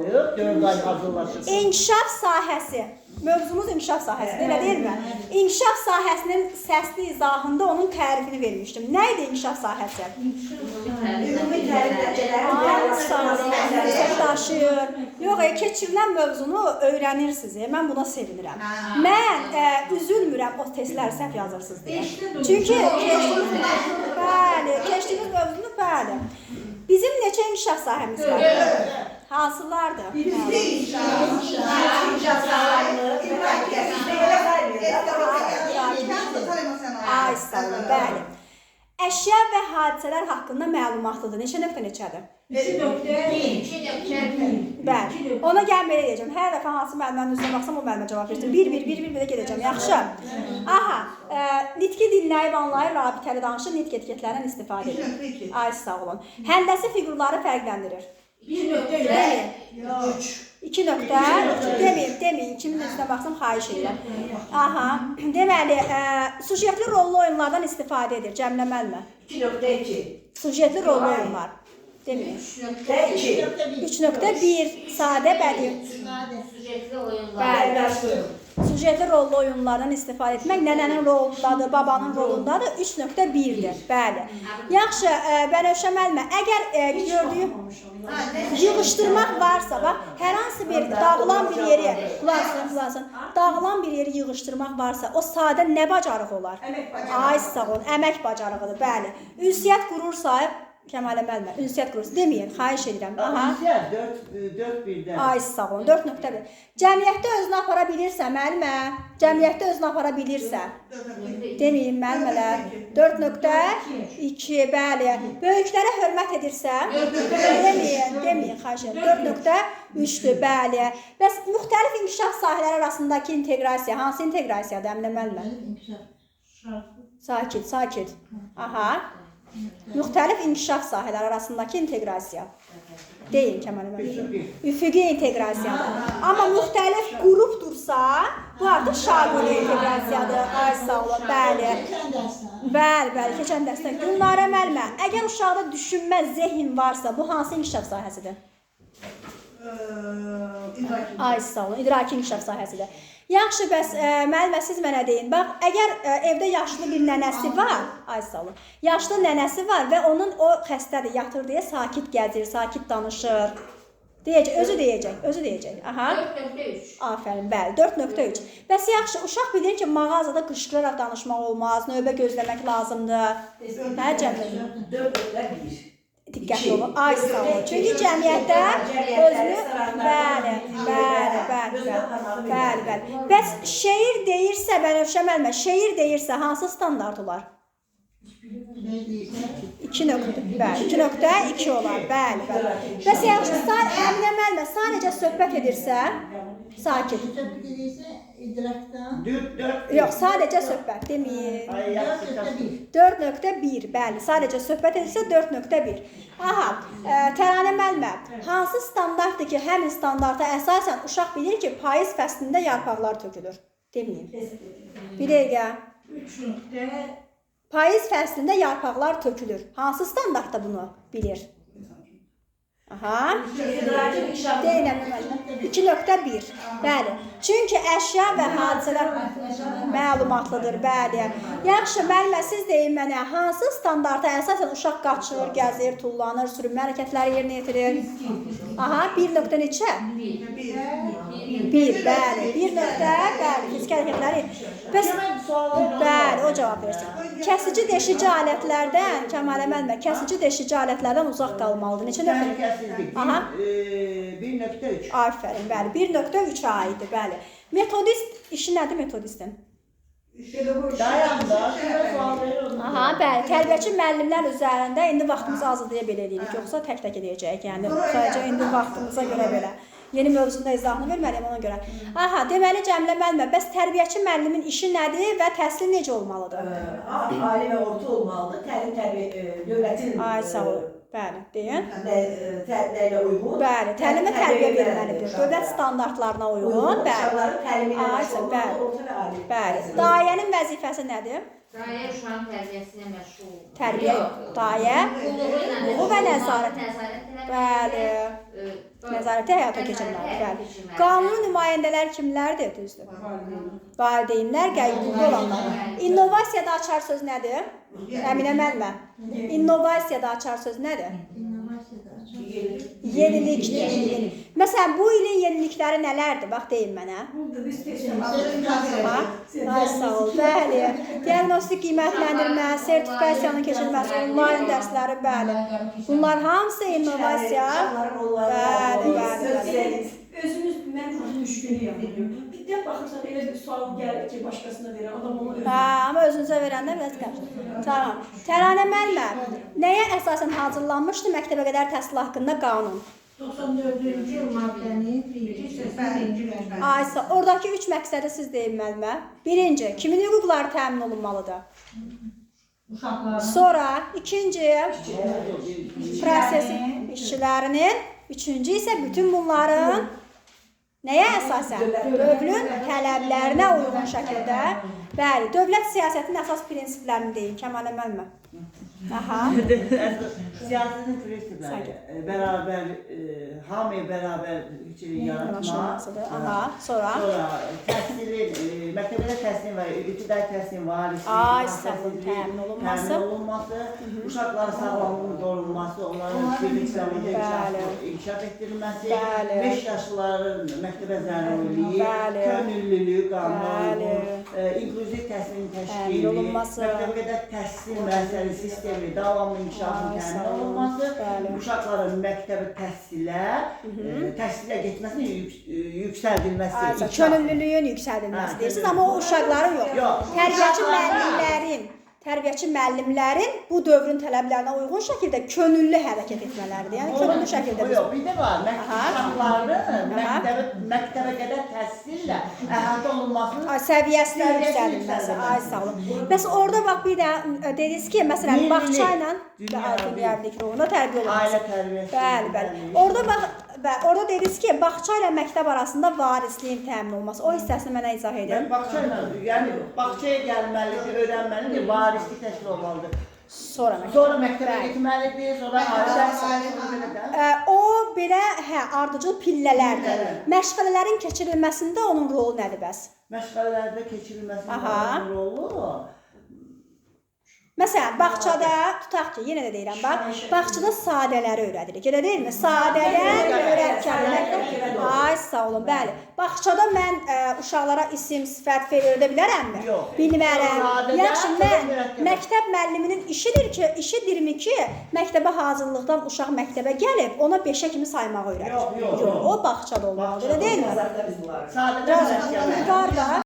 4 ay hazırlaşır. İnkişaf sahəsi. Mövzumuz inkişaf sahəsidir, elə deyilmi? İnkişaf sahəsinin səsli izahında onun tərifini vermişdim. Nə idi inkişaf sahəsi? Ümumi təriflər daşıyır. Yox, keçirilən mövzunu öyrənirsiniz. Mən buna sevinirəm. Mən üzülmürəm o testləri səhv yazırsınız deyə. Çünki keçdiyimiz mövzunu bəli. Bizim neçə inkişaf sahəmiz var? Hansılardır? Bizdə inkişaf sahəsi, Ay sağ olun, bəli. Əşya və hadisələr haqqında məlumatlıdır. Neçə nöqtə neçədir? 2.1. Bəli. Ona gəlməyə edəcəm. Hər dəfə hansı müəllimənin üzrə baxsam o müəllimə cavab versin. Bir gedəcəm. Yaxşı. Aha. Nitqi dinləyib anlayır, rabitəli danışır, nitq etiketlərindən istifadə edir. Ay sağ olun. Həndəsi fiqurları fərqləndirir. 2 nöqtə. Deməyin. Kimin üstünə baxsam xahiş edirəm. Aha. Deməli, sujetli rollu oyunlardan istifadə edir. Cəmləməlmə. 2.2. Sujetli rollu oyunlar. Deməyin. 3.1. Sadə bədii. Sujetli oyunlar. Bəli. Sujetli rollu oyunlardan istifadə etmək nənənin rolundadır, babanın rolundadır. 3.1-dir. Bəli. Yaxşı, Bənövşə müəllimə, əgər gördüyüm yığışdırmaq varsa, bax, hər hansı bir dağılan bir yeri, qulaq dağılan bir yeri yığışdırmaq varsa, o sadə nə bacarıq olar? Ay sağ olun, əmək bacarığıdır, bəli. Ünsiyyət qurursa, Kəmalə müəllimə, ünsiyyət qurursa, deməyin, xahiş edirəm. Ünsiyyət 4.1-dən. Ay sağ olun, 4.1. Cəmiyyətdə özünü apara bilirsə, müəllimə, cəmiyyətdə özünü apara bilirsə, deməyin müəllimələr, 4.2, bəli. Böyüklərə hörmət edirsə, deməyin, xahiş edirəm, 4.3-dür, bəli. Bəs müxtəlif inkişaf sahələri arasındakı inteqrasiya, hansı inteqrasiyadır, Əminə müəllimə? Sakit. Aha. Müxtəlif inkişaf sahələri arasındakı inteqrasiya. Deyil Kəmal müəllim. Üfüqi inteqrasiyadır. Amma müxtəlif qrupdursa, bu artıq şaquli inteqrasiyadır. Ay sağ olun, bəli. Bəli, keçən dərsdə. Gülnarə müəllimə, əgər uşaqda düşünmə, zehin varsa, bu hansı inkişaf sahəsidir? Ay sağ olun, idraki inkişaf sahəsidir. Yaxşı, bəs müəllimə, siz mənə deyin, bax, əgər evdə yaşlı bir nənəsi var, ay sağ olun, yaşlı nənəsi var və onun o xəstədir, yatır deyə sakit gəzir, sakit danışır, özü deyəcək, aha. 4.3. Afərin, bəli, 4.3. Bəs yaxşı, uşaq bilir ki, mağazada qışqıraraq danışmaq olmaz, növbə gözləmək lazımdır. Hə, cəmiyyətdə? 4.1. Diqqətli olun, ay sağ olun. Çünki cəmiyyətdə özünü, bəli. Bəs şeir deyirsə, Bənövşə müəllimə, şeir deyirsə, hansı standart olar? 2.2 olar, bəli. Bəs yaxşı, Əminə müəllimə, sadəcə söhbət edirsə, sakit. Yox, sadəcə söhbət, deməyin. 4.1, bəli, sadəcə söhbət edirsə 4.1. Aha, Təranə müəllimə, hansı standartdır ki, həmin standarta əsasən uşaq bilir ki, payız fəslində yarpaqlar tökülür? Deməyin. Bir dəqiqə. Payız fəslində yarpaqlar tökülür. Hansı standartda bunu bilir? Aha. Deyiləm müəllimə. 2.1. Bəli. Çünki əşya və hadisələr məlumatlıdır, bəli. Yaxşı, müəllimə, siz deyin mənə, hansı standarta əsasən uşaq qaçır, gəzir, tullanır, sürünmə hərəkətləri yerinə yetirir? Aha, 1 nöqtə neçə? 1, bəli. 1 nöqtə, bəli, fiziki hərəkətləri. Bəli, o cavab versin. Kəsici deşici alətlərdən, Kəmalə müəllimə, kəsici deşici alətlərdən uzaq qalmalıdır. Neçə nöqtə? Aha. 1.3. Afərin, bəli. 1.3-ə aiddir, bəli. Metodist işi nədir metodistin? Aha, bəli. Tərbiyəçi müəllimlər üzərində indi vaxtımızı azadlıya belə eləyirik, yoxsa tək-tək edəcəyik. Yəni, sadəcə indi vaxtımıza görə belə. Yeni mövzunda izahını verməliyim ona görə. Aha, deməli Cəmilə müəllimə, bəs tərbiyəçi müəllimin işi nədir və təhsil necə olmalıdır? Ali və orta olmalıdır. Təlim tərbiyə dövlətin Bəli, deyin. Nəyə uyğun? Bəli, təlimə tərbiyə verməlidir. Dövlət standartlarına uyğun. Bəli. Uşaqların təliminə Ayşə, məşğul bəli. olmalı, orta və ali. Bəli. Dayənin vəzifəsi nədir? Dayə uşağın tərbiyəsinə məşğul. Tərbiyə yox. Dayə qulluğu və nəzarət. Bəli. Nəzarəti həyata keçirməlidir. Bəli. Qanuni nümayəndələr kimlərdir? Düzdür. Valideynlər, qeydiyyatda olanlar. İnnovasiyada açar söz nədir? Əminə mənmə. İnnovasiyada açar söz nədir? Yenilikdir. Məsələn, bu ilin yenilikləri nələrdir? Bax, deyin mənə. Ay, sağ ol. Bəli. Diaqnostik qiymətləndirmə, sertifikasiyanın keçirilməsi, onlayn dərsləri, bəli. Bunlar hamısı innovasiya. Bəli, bəli. Özümüz, mən çox müşkülüyəm. Birdən baxırsan, elə bir sual gəlir ki, başqasına verən adam onu Hə, amma özünüzə verəndə biraz qəşəng. Tamam. Təranə müəllimə, nəyə əsasən hazırlanmışdı məktəbə qədər təhsil haqqında qanun? 94-cü il maddənin 1-ci Aysa, oradakı 3 məqsədi siz deyin müəllimə. Birinci, kimin hüquqları təmin olunmalıdır? uşaqların Sonra, ikinci, prosesin işçilərinin, üçüncü isə bütün bunların nəyə əsasən? Dövlət tələblərinə uyğun şəkildə, bəli, dövlət siyasətinin əsas prinsiplərini deyin, Kəmalə müəllimə. Aha. Siyasetin prinsipləri, bərabər, hamıya bərabər yaratmaq. Aha, sonra. Sonra təhsilin, məktəbədə təhsilin və ibtidai təhsilin Ay, sağ olun, təmin olunması. Uşaqların sağlamlığının qorunması, onların birlik sağlamlığının inkişaf etdirilməsi, 5 yaşlıların məktəbə zəruriliyi, könüllülük, qanunu, inklüziv təhsilin təşkili, məktəbə qədər təhsil müəssisəli sistemi, davamlı inkişafın təmin olunması, uşaqların məktəbə təhsilə getməsinin yüksəldilməsi. Könüllülüyün yüksəldilməsi deyirsiniz, amma o uşaqların yox. Tərbiyəçi müəllimlərin bu dövrün tələblərinə uyğun şəkildə könüllü hərəkət etmələridir. Yəni könüllü şəkildə. Yox, bir də var. Uşaqların məktəbə qədər təhsillə əhatə olunmasının səviyyəsinin yüksəldilməsi. Ay sağ olun. Bəs orada bax bir də dediniz ki, məsələn, bağça ilə ailəlik ruhuna tərbiyə olunması. Ailə tərbiyəsi. Bəli, bəli. Orada bax orada dediniz ki, bağça ilə məktəb arasında varisliyin təmin olunması. O hissəsini mənə izah edin. Bağça ilə, yəni bağçaya gəlməlidir, öyrənməlidir, varislik təşkil olmalıdır. Sonra məktəbə getməlidir, sonra ailə. O belə ardıcıl pillələrdir. Məşğələlərin keçirilməsində onun rolu nədir bəs? Məşğələlərdə keçirilməsində onun rolu. Məsələn, bağçada, tutaq ki, yenə də deyirəm, bax, bağçada sadələri öyrədirik, elə deyilmi? Sadələr, mürəkkəblər, ay, sağ olun, bəli. Bağçada mən uşaqlara isim, sifət, fe'l öyrədə bilərəmmi? Yox. Bilmərəm. Yaxşı, mən məktəb müəlliminin işidirmi ki, məktəbə hazırlıqdan uşaq məktəbə gəlib, ona 5-ə kimi saymağı öyrədir. Yox. O bağçada olmalıdır, elə deyilmi? Sadələr mürəkkəblər.